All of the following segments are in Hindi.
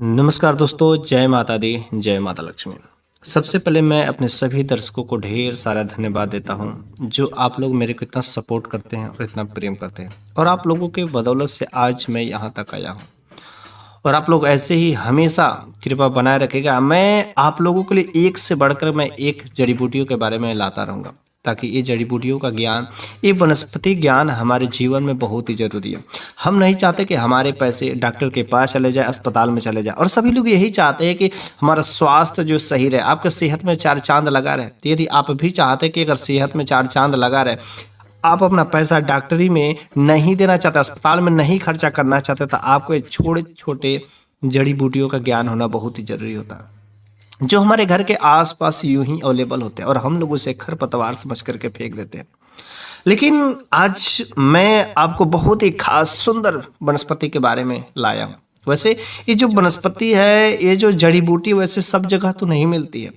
नमस्कार दोस्तों, जय माता दी, जय माता लक्ष्मी। सबसे पहले मैं अपने सभी दर्शकों को ढेर सारा धन्यवाद देता हूँ जो आप लोग मेरे को इतना सपोर्ट करते हैं और इतना प्रेम करते हैं। और आप लोगों के बदौलत से आज मैं यहाँ तक आया हूँ और आप लोग ऐसे ही हमेशा कृपा बनाए रखेगा। मैं आप लोगों के लिए एक से बढ़कर मैं एक जड़ी बूटियों के बारे में लाता रहूँगा, ताकि ये जड़ी बूटियों का ज्ञान, ये वनस्पति ज्ञान हमारे जीवन में बहुत ही ज़रूरी है। हम नहीं चाहते कि हमारे पैसे डॉक्टर के पास चले जाए, अस्पताल में चले जाए, और सभी लोग यही चाहते हैं कि हमारा स्वास्थ्य जो सही रहे, आपके सेहत में चार चांद लगा रहे। तो यदि आप भी चाहते कि अगर सेहत में चार चांद लगा रहे, आप अपना पैसा डॉक्टरी में नहीं देना चाहते, अस्पताल में नहीं खर्चा करना चाहते, तो आपको ये छोटे छोटे जड़ी बूटियों का ज्ञान होना बहुत ही जरूरी होता है, जो हमारे घर के आसपास यूं ही अवेलेबल होते हैं और हम लोग उसे खरपतवार समझ करके फेंक देते हैं। लेकिन आज मैं आपको बहुत ही खास सुंदर वनस्पति के बारे में लाया हूँ। वैसे ये जो वनस्पति है, ये जो जड़ी बूटी, वैसे सब जगह तो नहीं मिलती है,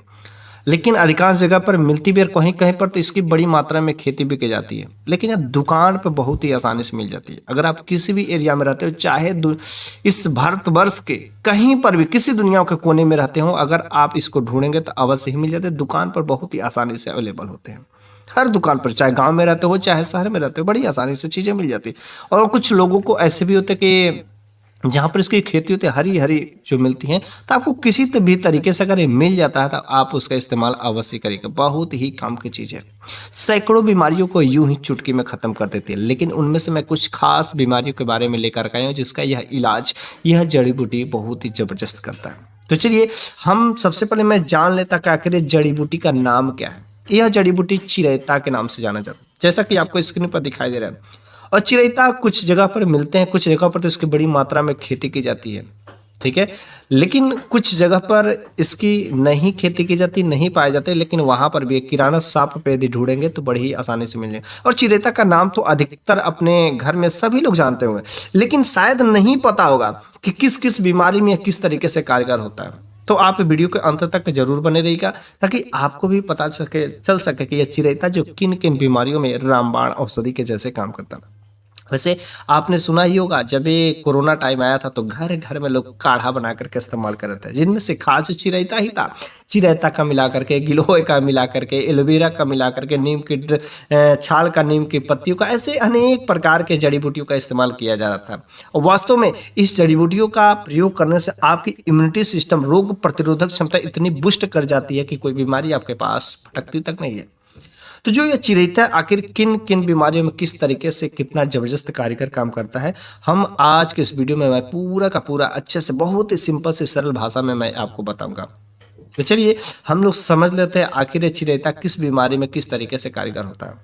लेकिन अधिकांश जगह पर मिलती भी है। कहीं कहीं पर तो इसकी बड़ी मात्रा में खेती भी की जाती है, लेकिन यह दुकान पर बहुत ही आसानी से मिल जाती है। अगर आप किसी भी एरिया में रहते हो, चाहे इस भारतवर्ष के कहीं पर भी किसी दुनिया के कोने में रहते हो, अगर आप इसको ढूंढेंगे तो अवश्य ही मिल जाते हैं। दुकान पर बहुत ही आसानी से अवेलेबल होते हैं, हर दुकान पर, चाहे गांव में रहते हो चाहे शहर में रहते हो, बड़ी आसानी से चीज़ें मिल जाती है। और कुछ लोगों को ऐसे भी होते कि जहाँ पर इसकी खेती होती है, हरी हरी जो मिलती हैं, तो आपको किसी भी तरीके से अगर ये मिल जाता है तो आप उसका इस्तेमाल अवश्य करेंगे। बहुत ही काम की चीज़ है, सैकड़ों बीमारियों को यूं ही चुटकी में ख़त्म कर देती है। लेकिन उनमें से मैं कुछ खास बीमारियों के बारे में लेकर आया हूँ, जिसका यह इलाज, यह जड़ी बूटी बहुत ही ज़बरदस्त करता है। तो चलिए, हम सबसे पहले मैं जान लेता कि आखिर जड़ी बूटी का नाम क्या है। यह जड़ी बूटी चिरैता के नाम से जाना जाता है, जैसा कि आपको स्क्रीन पर दिखाई दे रहा है। और चिरैता कुछ जगह पर मिलते हैं, कुछ जगह पर तो इसकी बड़ी मात्रा में खेती की जाती है, ठीक है। लेकिन कुछ जगह पर इसकी नहीं खेती की जाती, नहीं पाए जाते, लेकिन वहां पर भी एक किराना शॉप पे यदि ढूंढेंगे तो बड़ी ही आसानी से मिल जाए। और चिरैता का नाम तो अधिकतर अपने घर में सभी लोग जानते होंगे, लेकिन शायद नहीं पता होगा कि किस किस बीमारी में किस तरीके से कारगर होता है। तो आप वीडियो के अंत तक जरूर बने रहिएगा, ताकि आपको भी पता चल सके कि यह चिरैता जो किन किन बीमारियों में रामबाण औषधि के जैसे काम करता है। वैसे आपने सुना ही होगा, जब ये कोरोना टाइम आया था तो घर घर में लोग काढ़ा बना करके इस्तेमाल कर रहे थे, जिनमें से खास चिरैता ही था। चिरैता का मिला करके, गिलोय का मिला करके, एलोवेरा का मिला करके, नीम की छाल का, नीम की पत्तियों का, ऐसे अनेक प्रकार के जड़ी बूटियों का इस्तेमाल किया जा रहा था। और वास्तव में इस जड़ी बूटियों का प्रयोग करने से आपकी इम्यूनिटी सिस्टम, रोग प्रतिरोधक क्षमता इतनी बुस्ट कर जाती है कि कोई बीमारी आपके पास फटकती तक नहीं है। तो जो ये चिरैता आखिर किन किन बीमारियों में किस तरीके से कितना जबरदस्त कारीगर काम करता है, हम आज के इस वीडियो में मैं पूरा का पूरा अच्छे से, बहुत ही सिंपल से सरल भाषा में मैं आपको बताऊंगा। तो चलिए हम लोग समझ लेते हैं आखिर ये चिरैता किस बीमारी में किस तरीके से कारीगर होता है,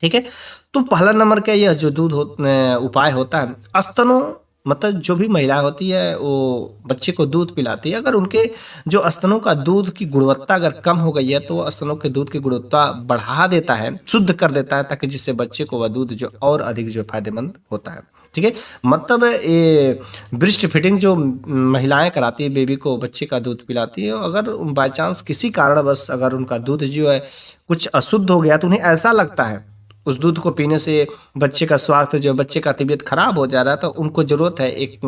ठीक है। तो पहला नंबर का यह जो उपाय होता है, स्तनों, मतलब जो भी महिला होती है वो बच्चे को दूध पिलाती है, अगर उनके जो स्तनों का दूध की गुणवत्ता अगर कम हो गई है तो वो स्तनों के दूध की गुणवत्ता बढ़ा देता है, शुद्ध कर देता है, ताकि जिससे बच्चे को वह दूध जो और अधिक जो फायदेमंद होता है, ठीक है। मतलब ये ब्रेस्ट फीडिंग जो महिलाएं कराती है, बेबी को, बच्चे का दूध पिलाती है, अगर बाई चांस किसी कारणवश अगर उनका दूध जो है कुछ अशुद्ध हो गया तो उन्हें ऐसा लगता है उस दूध को पीने से बच्चे का स्वास्थ्य, जो बच्चे का तबीयत खराब हो जा रहा है, तो उनको जरूरत है एक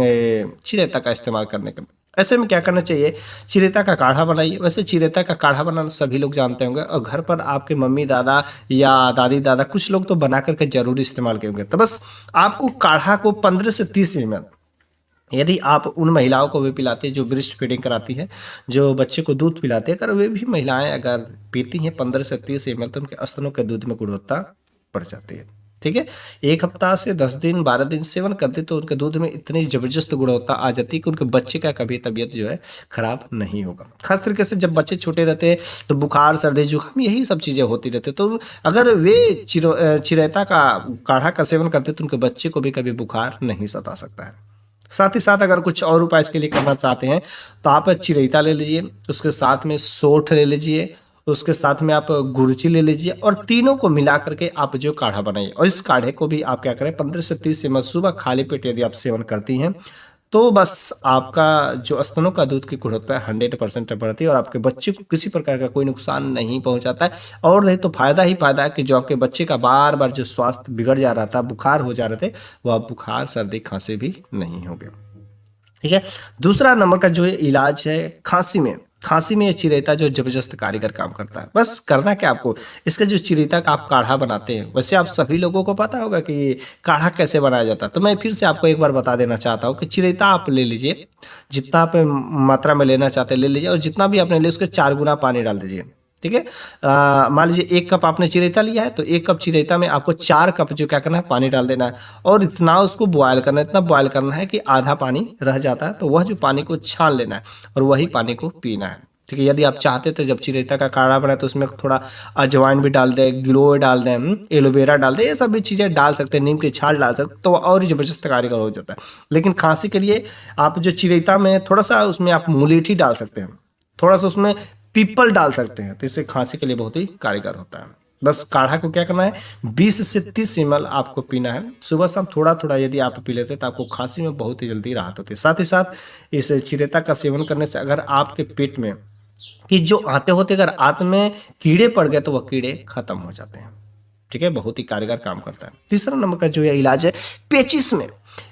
चिरैता का इस्तेमाल करने का। ऐसे में क्या करना चाहिए, चिरैता का काढ़ा बनाइए। वैसे चिरैता का काढ़ा बनाना सभी लोग जानते होंगे, और घर पर आपके मम्मी दादा या दादी दादा कुछ लोग तो बना करके जरूर इस्तेमाल करेंगे। तो बस आपको काढ़ा को 15 से 30 ml, यदि आप उन महिलाओं को भी पिलाते हैं जो ब्रेस्ट फीडिंग कराती है, जो बच्चे को दूध पिलाते हैं, अगर वे भी महिलाएं अगर पीती हैं 15 से 30 ml, तो उनके स्तनों के दूध में गुणवत्ता बढ़ जाती है, ठीक है। एक हफ्ता से 10 दिन 12 दिन सेवन करते तो उनके दूध में इतनी जबरदस्त गुणवत्ता आ जाती है कि उनके बच्चे का कभी तबीयत जो है खराब नहीं होगा। खास तरीके से जब बच्चे छोटे रहते हैं तो बुखार, सर्दी, जुकाम, यही सब चीज़ें होती रहती है। तो अगर वे चिरैता का काढ़ा का सेवन करते तो उनके बच्चे को भी कभी बुखार नहीं सता सकता है। साथ ही साथ अगर कुछ और उपाय इसके लिए करना चाहते हैं तो आप चिरैता ले लीजिए, उसके साथ में सौंठ ले लीजिए, उसके साथ में आप गुड़ची ले लीजिए, और तीनों को मिला करके आप जो काढ़ा बनाइए। और इस काढ़े को भी आप क्या करें, 15 से 30 ml सुबह खाली पेट यदि आप सेवन करती हैं तो बस आपका जो स्तनों का दूध की गुणवत्ता है 100% बढ़ती है, और आपके बच्चे को किसी प्रकार का कोई नुकसान नहीं पहुंचाता है। और नहीं तो फायदा ही फायदा है कि जो आपके बच्चे का बार बार जो स्वास्थ्य बिगड़ जा रहा था, बुखार हो जा रहे थे, वह बुखार, सर्दी, खांसी भी नहीं हो गया। ठीक है। दूसरा नंबर का जो इलाज है खांसी में, खांसी में ये चिरेता जो जबरदस्त कारीगर काम करता है। बस करना क्या आपको, इसका जो चिरेता का आप काढ़ा बनाते हैं, वैसे आप सभी लोगों को पता होगा कि ये काढ़ा कैसे बनाया जाता है, तो मैं फिर से आपको एक बार बता देना चाहता हूँ कि चिरेता आप ले लीजिए, जितना आप मात्रा में लेना चाहते हैं ले लीजिए, और जितना भी आपने लिया उसके 4 गुना पानी डाल दीजिए। ठीक है। मान लीजिए 1 कप आपने चिरेता लिया है, तो 1 कप चिरेता में आपको 4 कप जो क्या करना है, पानी डाल देना है, और इतना उसको बॉयल करना है, इतना बॉयल करना है कि आधा पानी रह जाता है, तो वह जो पानी को छान लेना है और वही पानी को पीना है। ठीक है। यदि आप चाहते थे जब चिरेता का काढ़ा बनाए तो उसमें थोड़ा अजवाइन भी डाल दें, गिलोय डाल दें, एलोवेरा डाल दें, ये सब भी चीज़ें डाल सकते हैं, नीम की छाल डाल सकते हैं, तो और ही जबरदस्त कारीगर हो जाता है। लेकिन खांसी के लिए आप जो चिरेता में थोड़ा सा उसमें आप मुलेठी डाल सकते हैं, थोड़ा सा उसमें पीपल डाल सकते हैं, तो इससे खांसी के लिए बहुत ही कारगर होता है। बस काढ़ा को क्या करना है, 20 से 30 ml आपको पीना है सुबह शाम, थोड़ा थोड़ा यदि आप पी लेते हैं तो आपको खांसी में बहुत ही जल्दी राहत होती है। साथ ही साथ इस चिरेता का सेवन करने से अगर आपके पेट में कि जो आते होते अगर आंत में कीड़े पड़ गए तो वह कीड़े खत्म हो जाते हैं। ठीक है। बहुत ही कारगर काम करता है। तीसरा नंबर का जो है इलाज है पेचिस में,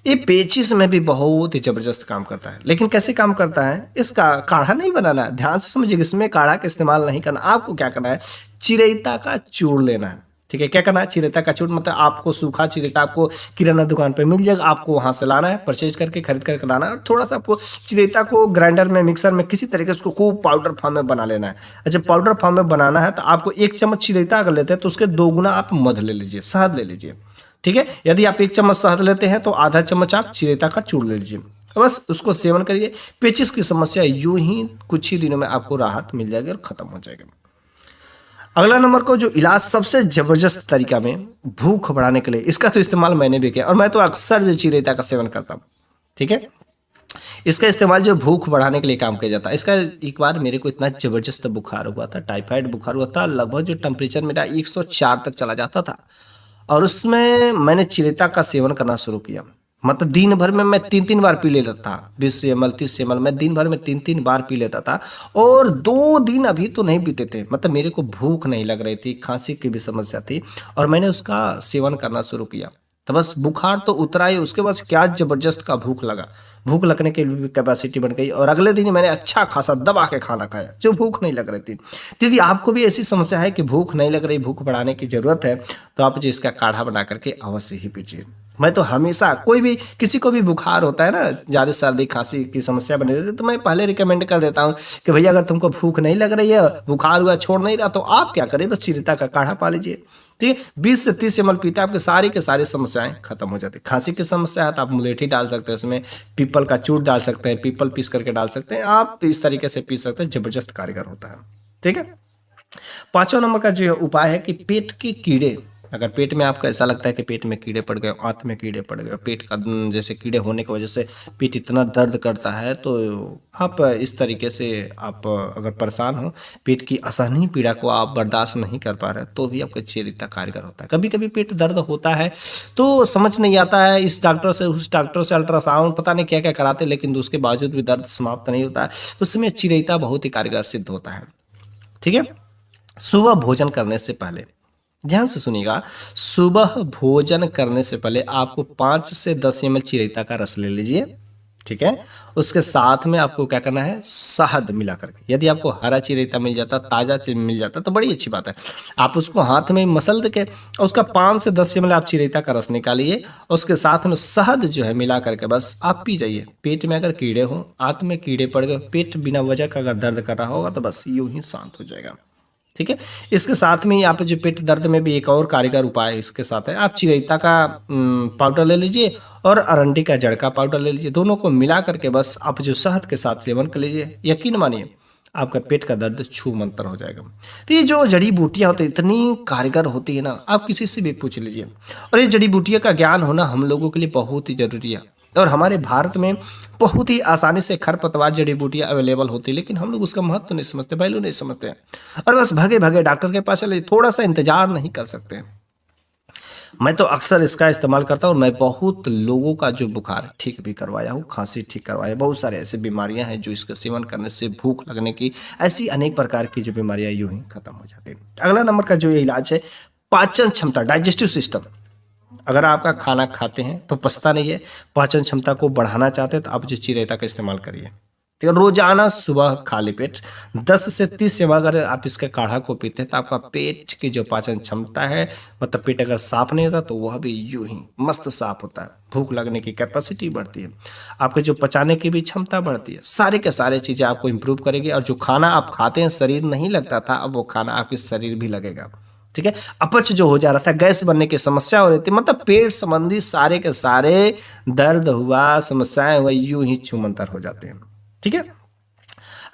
ये पेचिस में भी बहुत ही जबरदस्त काम करता है। लेकिन कैसे काम करता है, इसका काढ़ा नहीं बनाना है, ध्यान से समझिए, इसमें काढ़ा का इस्तेमाल नहीं करना। आपको क्या करना है, चिरेता का चूर्ण लेना है। ठीक है। क्या करना है, चिरेता का चूर्ण मतलब आपको सूखा चिरेता आपको किराना दुकान पे मिल जाएगा, आपको वहां से लाना है, परचेज करके खरीद करके लाना है, और थोड़ा सा आपको चिरेता को ग्राइंडर में मिक्सर में किसी तरीके से उसको खूब पाउडर फॉर्म में बना लेना है। अच्छा, पाउडर फॉर्म में बनाना है तो आपको 1 चम्मच चिरेता अगर लेते हैं तो उसके 2 गुना आप मध ले लीजिए, शहद ले लीजिए। ठीक है। यदि आप 1 चम्मच शहद लेते हैं तो आधा चम्मच आप चिरेता का चूर्ण ले लीजिए, बस उसको सेवन करिए। पेचिस की समस्या यूं ही कुछ ही दिनों में आपको राहत मिल जाएगी और खत्म हो जाएगी। अगला नंबर को जो इलाज सबसे जबरदस्त तरीका में भूख बढ़ाने के लिए, इसका तो इस्तेमाल मैंने भी किया और मैं तो अक्सर जो चिरेता का सेवन करता हूँ। ठीक है। इसका इस्तेमाल जो भूख बढ़ाने के लिए काम किया जाता है। इसका एक बार मेरे को इतना जबरदस्त बुखार हुआ था, टाइफाइड बुखार हुआ था, लगभग जो टेम्परेचर मेरा 104 तक चला जाता था, और उसमें मैंने चिरेता का सेवन करना शुरू किया। मतलब दिन भर में मैं 3-3 बार पी लेता था, 20 ml 30 ml मैं दिन भर में 3-3 बार पी लेता था, और 2 दिन अभी तो नहीं बीते थे, मतलब मेरे को भूख नहीं लग रही थी, खांसी की भी समस्या थी, और मैंने उसका सेवन करना शुरू किया। तो बस बुखार तो उतरा ही, उसके बाद क्या जबरदस्त का भूख लगा, भूख लगने की भी कैपेसिटी बन गई, और अगले दिन ही मैंने अच्छा खासा दबा के खाना खाया जो भूख नहीं लग रही थी। यदि आपको भी ऐसी समस्या है कि भूख नहीं लग रही, भूख बढ़ाने की जरूरत है, तो आप जो इसका काढ़ा बना करके अवश्य ही पीजिए। मैं तो हमेशा कोई भी किसी को भी बुखार होता है ना, ज़्यादा सर्दी खांसी की समस्या बनी रहती है, तो मैं पहले रिकमेंड कर देता हूँ कि भैया अगर तुमको भूख नहीं लग रही है, बुखार हुआ छोड़ नहीं रहा, तो आप क्या करें, बस चिरेता का काढ़ा पा लीजिए। ठीक है। 20 से 30 ml पीते आपके सारी के सारी समस्याएं खत्म हो जाती है। खांसी की समस्या है तो आप मुलेठी डाल सकते हैं, उसमें पीपल का चूर्ण डाल सकते हैं, पीपल पीस करके डाल सकते हैं, आप इस तरीके से पी सकते हैं, जबरदस्त कारगर होता है। ठीक है। 5वां नंबर का जो उपाय है कि पेट के कीड़े, अगर पेट में आपको ऐसा लगता है कि पेट में कीड़े पड़ गए, आंत में कीड़े पड़ गए, पेट का जैसे कीड़े होने की वजह से पेट इतना दर्द करता है, तो आप इस तरीके से आप अगर परेशान हो, पेट की असहनीय पीड़ा को आप बर्दाश्त नहीं कर पा रहे, तो भी आपका चिरेता कारगर होता है। कभी कभी पेट दर्द होता है तो समझ नहीं आता है, इस डॉक्टर से उस डॉक्टर से अल्ट्रासाउंड पता नहीं क्या क्या कराते, लेकिन उसके बावजूद भी दर्द समाप्त नहीं होता है, उस समय चिरेता बहुत ही कारगर सिद्ध होता है। ठीक है। सुबह भोजन करने से पहले, ध्यान से सुनिएगा, सुबह भोजन करने से पहले आपको 5 से 10 ml चिरेता का रस ले लीजिए। ठीक है। उसके साथ में आपको क्या करना है, शहद मिला करके, यदि आपको हरा चिरेता मिल जाता, ताज़ा मिल जाता तो बड़ी अच्छी बात है, आप उसको हाथ में मसल के और उसका 5 से 10 ml आप चिरेता का रस निकालिए, उसके साथ में शहद जो है मिला करके बस आप पी जाइए। पेट में अगर कीड़े हों, आंत में कीड़े पड़ गए, पेट बिना वजह का अगर दर्द कर रहा होगा, तो बस यूं ही शांत हो जाएगा। ठीक है। इसके साथ में ही आप जो पेट दर्द में भी एक और कारगर उपाय इसके साथ है, आप चिरेता का पाउडर ले लीजिए और अरंडी का जड़ का पाउडर ले लीजिए, दोनों को मिला करके बस आप जो शहद के साथ सेवन कर लीजिए, यकीन मानिए आपका पेट का दर्द छू मंतर हो जाएगा। तो ये जो जड़ी बूटियाँ होती है इतनी कारगर होती है ना, आप किसी से भी पूछ लीजिए, और ये जड़ी बूटियों का ज्ञान होना हम लोगों के लिए बहुत ही जरूरी है। और हमारे भारत में बहुत ही आसानी से खरपतवार जड़ी बूटियाँ अवेलेबल होती है, लेकिन हम लोग उसका महत्व नहीं समझते, वैल्यू नहीं समझते हैं, और बस भगे भगे डॉक्टर के पास चले, थोड़ा सा इंतजार नहीं कर सकते। मैं तो अक्सर इसका इस्तेमाल करता हूँ और मैं बहुत लोगों का जो बुखार ठीक भी करवाया हूँ, खांसी ठीक करवाया, बहुत सारे ऐसे बीमारियां हैं जो इसके सेवन करने से, भूख लगने की, ऐसी अनेक प्रकार की जो बीमारियां यूं ही खत्म हो जाती हैं। अगला नंबर का जो ये इलाज है, पाचन क्षमता, डाइजेस्टिव सिस्टम। अगर आपका खाना खाते हैं तो पचता नहीं है, पाचन क्षमता को बढ़ाना चाहते हैं तो आप जो चिरेता का इस्तेमाल करिए। तो रोजाना सुबह खाली पेट 10 से 30 ml अगर आप इसके काढ़ा को पीते हैं तो आपका पेट की जो पाचन क्षमता है, मतलब पेट अगर साफ नहीं होता तो वह भी यूं ही मस्त साफ होता है। भूख लगने की कैपेसिटी बढ़ती है, आपके जो पचाने की भी क्षमता बढ़ती है, सारे के सारे चीज़ें आपको इम्प्रूव करेगी। और जो खाना आप खाते हैं शरीर नहीं लगता था, अब वो खाना आपके शरीर भी लगेगा। ठीक है, अपच जो हो जा रहा था, गैस बनने की समस्या हो रही थी, मतलब पेट संबंधी सारे के सारे दर्द हुआ, समस्याएं हुआ, यूं ही छूमंतर हो जाते हैं। ठीक है,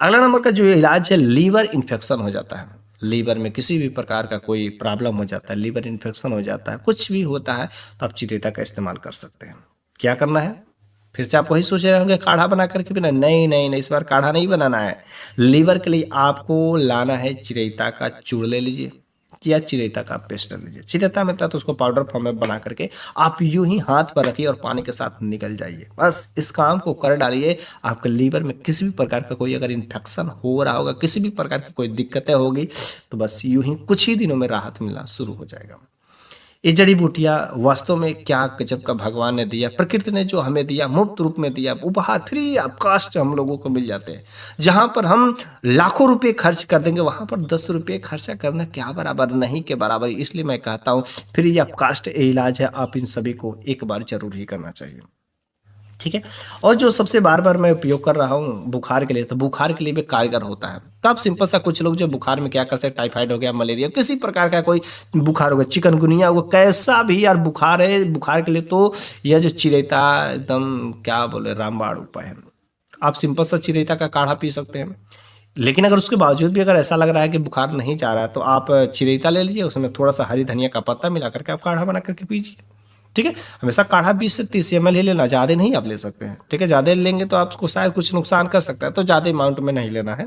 अगला नंबर का जो इलाज है, लीवर इन्फेक्शन हो जाता है। लीवर में किसी भी प्रकार का कोई प्रॉब्लम हो जाता है, लीवर इन्फेक्शन हो जाता है, कुछ भी होता है, तो आप चिरेता का इस्तेमाल कर सकते हैं। क्या करना है, फिर से आप वही सोच रहे होंगे काढ़ा बना करके पीना, नहीं नहीं नहीं, इस बार काढ़ा नहीं बनाना है। लीवर के लिए आपको लाना है चिरेता का चूर्ण ले लीजिए या चिरेता का पेस्ट ले लीजिए। चिरेता मिलता है तो उसको पाउडर फॉर्म में बना करके आप यूं ही हाथ पर रखिए और पानी के साथ निकल जाइए। बस इस काम को कर डालिए, आपके लीवर में किसी भी प्रकार का कोई अगर इन्फेक्शन हो रहा होगा, किसी भी प्रकार की कोई दिक्कतें होगी, तो बस यूं ही कुछ ही दिनों में राहत मिलना शुरू हो जाएगा। ये जड़ी बूटियाँ वास्तव में क्या गजब का भगवान ने दिया, प्रकृति ने जो हमें दिया, मुफ्त रूप में दिया, उपहार फ्री ऑफ कास्ट हम लोगों को मिल जाते हैं। जहाँ पर हम लाखों रुपए खर्च कर देंगे, वहाँ पर 10 रुपये खर्चा करना क्या बराबर, नहीं के बराबर। इसलिए मैं कहता हूँ फ्री ऑफ कास्ट इलाज है, आप इन सभी को एक बार जरूर ही करना चाहिए। ठीक है, और जो सबसे बार बार मैं उपयोग कर रहा हूँ बुखार के लिए, तो बुखार के लिए भी कारगर होता है। तो आप सिंपल सा, कुछ लोग जो बुखार में क्या करते हैं, टाइफाइड हो गया, मलेरिया, किसी प्रकार का कोई बुखार हो गया, चिकनगुनिया हो गया, कैसा भी यार बुखार है, बुखार के लिए तो यह जो चिरेता एकदम क्या बोले रामबाण उपाय है। आप सिंपल सा चिरेता का काढ़ा पी सकते हैं। लेकिन अगर उसके बावजूद भी अगर ऐसा लग रहा है कि बुखार नहीं जा रहा है, तो आप चिरेता ले लीजिए, उसमें थोड़ा सा हरी धनिया का पत्ता मिला करके आप काढ़ा बना करके पीजिए। ठीक है, हमेशा काढ़ा 20 से 30 ml ही लेना, ज़्यादा नहीं आप ले सकते हैं। ठीक है, ज़्यादा लेंगे तो आपको शायद कुछ नुकसान कर सकता है, तो ज़्यादा अमाउंट में नहीं लेना है।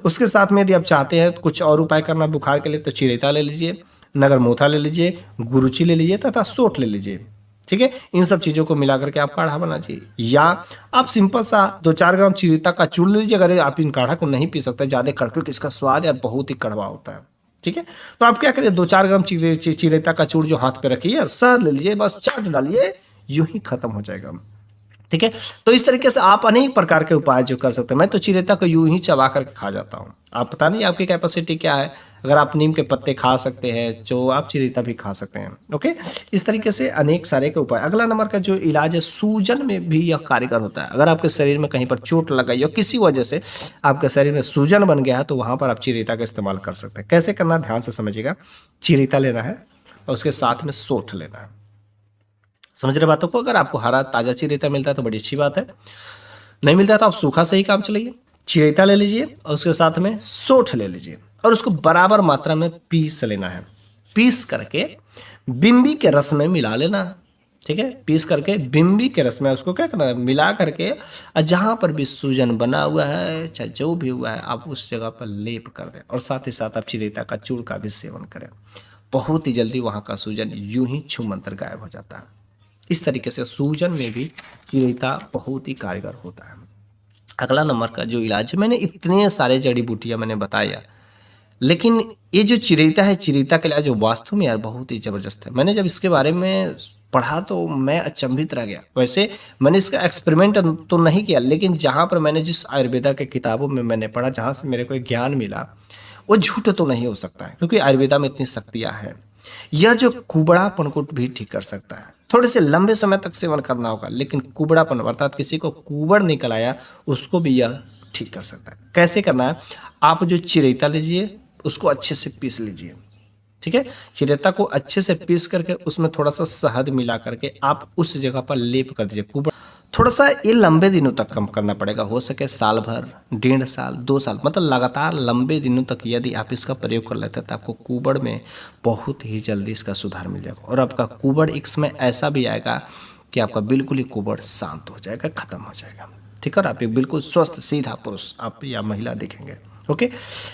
उसके साथ में यदि आप चाहते हैं कुछ और उपाय करना बुखार के लिए, तो चिरेता ले लीजिए, नगरमोथा ले लीजिए, गुरुची ले लीजिए तथा सोठ ले लीजिए। ठीक है, इन सब चीज़ों को मिला करके आप काढ़ा बना लीजिए, या आप सिंपल सा 2-4 ग्राम चिरेता का चूर्ण लीजिए। अगर आप इन काढ़ा को नहीं पी सकते ज़्यादा कड़क, क्योंकि इसका स्वाद यार बहुत ही कड़वा होता है। ठीक है, तो आप क्या करिए, 2-4 ग्राम चिरेता का चूर्ण जो हाथ पे रखिए और शहद ले लीजिए, बस चाट डालिए, यूं ही खत्म हो जाएगा। ठीक है, तो इस तरीके से आप अनेक प्रकार के उपाय जो कर सकते हैं। मैं तो चिरेता को यूं ही चबा करके खा जाता हूँ। आप पता नहीं आपकी कैपेसिटी क्या है, अगर आप नीम के पत्ते खा सकते हैं जो आप चिरेता भी खा सकते हैं। ओके, इस तरीके से अनेक सारे के उपाय। अगला नंबर का जो इलाज है, सूजन में भी यह कारगर होता है। अगर आपके शरीर में कहीं पर चोट लग गई हो, किसी वजह से आपके शरीर में सूजन बन गया है, तो वहाँ पर आप चिरेता का इस्तेमाल कर सकते हैं। कैसे करना, ध्यान से समझिएगा। चिरेता लेना है और उसके साथ में सोठ लेना है। समझ रहे बातों को, अगर आपको हरा ताजा चिरेता मिलता है तो बड़ी अच्छी बात है, नहीं मिलता है तो आप सूखा से ही काम चलाइए। चिरेता ले लीजिए और उसके साथ में सोठ ले लीजिए और उसको बराबर मात्रा में पीस लेना है। पीस करके बिम्बी के रस में मिला लेना है। ठीक है, पीस करके बिम्बी के रस में उसको क्या करना है, मिला करके, और जहाँ पर भी सूजन बना हुआ है, चाहे जो भी हुआ है, आप उस जगह पर लेप कर दें और साथ ही साथ आप चिरेता का चूर्ण का भी सेवन करें। बहुत ही जल्दी वहाँ का सूजन यूं ही छूमंतर गायब हो जाता है। इस तरीके से सूजन में भी चिरेता बहुत ही कारगर होता है। अगला नंबर का जो इलाज है, मैंने इतने सारे जड़ी बूटियां मैंने बताया, लेकिन ये जो चिरेता है, चिरेता का इलाज वास्तव में यार बहुत ही ज़बरदस्त है। मैंने जब इसके बारे में पढ़ा तो मैं अचंभित रह गया। वैसे मैंने इसका एक्सपेरिमेंट तो नहीं किया, लेकिन जहाँ पर मैंने जिस आयुर्वेदा के किताबों में मैंने पढ़ा, जहाँ से मेरे को ज्ञान मिला, वो झूठ तो नहीं हो सकता है, क्योंकि आयुर्वेदा में इतनी शक्तियाँ हैं। यह जो कुबड़ापन को भी ठीक कर सकता है। थोड़े से लंबे समय तक सेवन करना होगा, लेकिन कुबड़ापन अर्थात किसी को कुबड़ निकल आया, उसको भी यह ठीक कर सकता है। कैसे करना है, आप जो चिरेता लीजिए उसको अच्छे से पीस लीजिए। ठीक है, चिरेता को अच्छे से पीस करके उसमें थोड़ा सा शहद मिला करके आप उस जगह पर लेप कर दीजिए। कुबड़ थोड़ा सा ये लंबे दिनों तक कम करना पड़ेगा, हो सके साल भर, 1.5 साल, 2 साल, मतलब लगातार लंबे दिनों तक यदि आप इसका प्रयोग कर लेते हैं तो आपको कुबड़ में बहुत ही जल्दी इसका सुधार मिल जाएगा और आपका कुबड़ एक समय ऐसा भी आएगा कि आपका बिल्कुल ही कुबड़ शांत हो जाएगा, खत्म हो जाएगा। ठीक है, आप एक बिल्कुल स्वस्थ सीधा पुरुष आप या महिला दिखेंगे। ओके,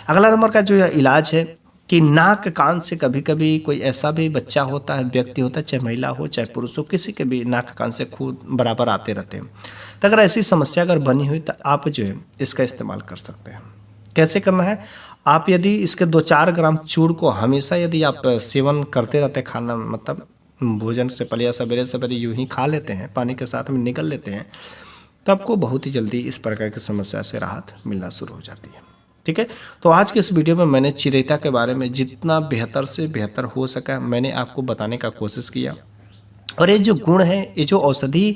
अगला नंबर का जो इलाज है कि नाक कान से कभी कभी कोई ऐसा भी बच्चा होता है, व्यक्ति होता है, चाहे महिला हो चाहे पुरुष हो, किसी के भी नाक कान से खून बराबर आते रहते हैं। तो अगर ऐसी समस्या अगर बनी हुई तो आप जो है इसका इस्तेमाल कर सकते हैं। कैसे करना है, आप यदि इसके 2-4 ग्राम चूर्ण को हमेशा यदि आप सेवन करते रहते खाना, मतलब भोजन से पहले या सवेरे सवेरे यूं ही खा लेते हैं, पानी के साथ में निकल लेते हैं, तो आपको बहुत ही जल्दी इस प्रकार की समस्या से राहत मिलना शुरू हो जाती है। ठीक है, तो आज के इस वीडियो में मैंने चिरेता के बारे में जितना बेहतर से बेहतर हो सका मैंने आपको बताने का कोशिश किया। और ये जो गुण है, ये जो औषधि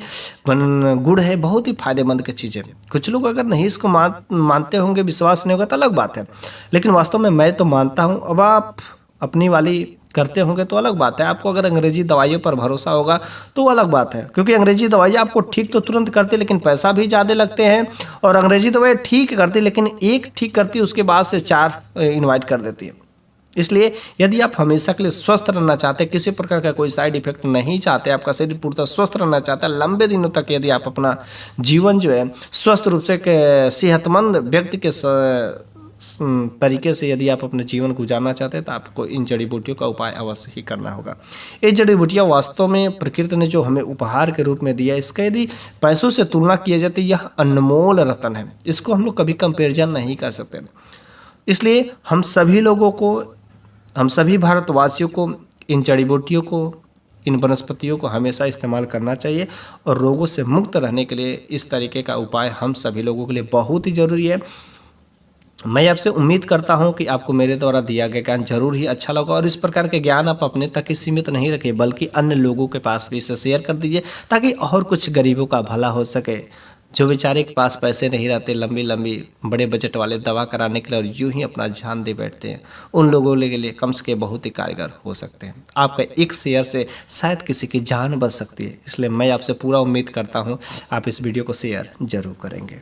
गुण है, बहुत ही फायदेमंद की चीज़ है। कुछ लोग अगर नहीं इसको मानते होंगे, विश्वास नहीं होगा तो अलग बात है, लेकिन वास्तव में मैं तो मानता हूँ। अब आप अपनी वाली करते होंगे तो अलग बात है। आपको अगर अंग्रेजी दवाइयों पर भरोसा होगा तो अलग बात है, क्योंकि अंग्रेजी दवाइयाँ आपको ठीक तो तुरंत करती लेकिन पैसा भी ज़्यादा लगते हैं। और अंग्रेजी दवाई ठीक करती लेकिन एक ठीक करती उसके बाद से 4 इन्वाइट कर देती है। इसलिए यदि आप हमेशा के लिए स्वस्थ रहना चाहते हैं, किसी प्रकार का कोई साइड इफेक्ट नहीं चाहते, आपका शरीर पूर्णतः स्वस्थ रहना चाहता है, लंबे दिनों तक यदि आप अपना जीवन जो है स्वस्थ रूप से सेहतमंद व्यक्ति के तरीके से यदि आप अपने जीवन गुजारना चाहते हैं, तो आपको इन जड़ी बूटियों का उपाय अवश्य ही करना होगा। ये जड़ी बूटियाँ वास्तव में प्रकृति ने जो हमें उपहार के रूप में दिया, इसका यदि पैसों से तुलना की जाती है, यह अनमोल रत्न है। इसको हम लोग कभी कंपेरिजन नहीं कर सकते। इसलिए हम सभी लोगों को, हम सभी भारतवासियों को इन जड़ी बूटियों को, इन वनस्पतियों को हमेशा इस्तेमाल करना चाहिए। और रोगों से मुक्त रहने के लिए इस तरीके का उपाय हम सभी लोगों के लिए बहुत ही ज़रूरी है। मैं आपसे उम्मीद करता हूं कि आपको मेरे द्वारा दिया गया ज्ञान जरूर ही अच्छा लगा। और इस प्रकार के ज्ञान आप अपने तक ही सीमित नहीं रखिए, बल्कि अन्य लोगों के पास भी इसे शेयर कर दीजिए, ताकि और कुछ गरीबों का भला हो सके, जो बेचारे के पास पैसे नहीं रहते लंबी लंबी बड़े बजट वाले दवा कराने के लिए और यूं ही अपना जान दे बैठते हैं। उन लोगों के लिए कम से कम बहुत ही कारगर हो सकते हैं। आपका एक शेयर से शायद किसी की जान बच सकती है। इसलिए मैं आपसे पूरा उम्मीद करता हूँ आप इस वीडियो को शेयर जरूर करेंगे।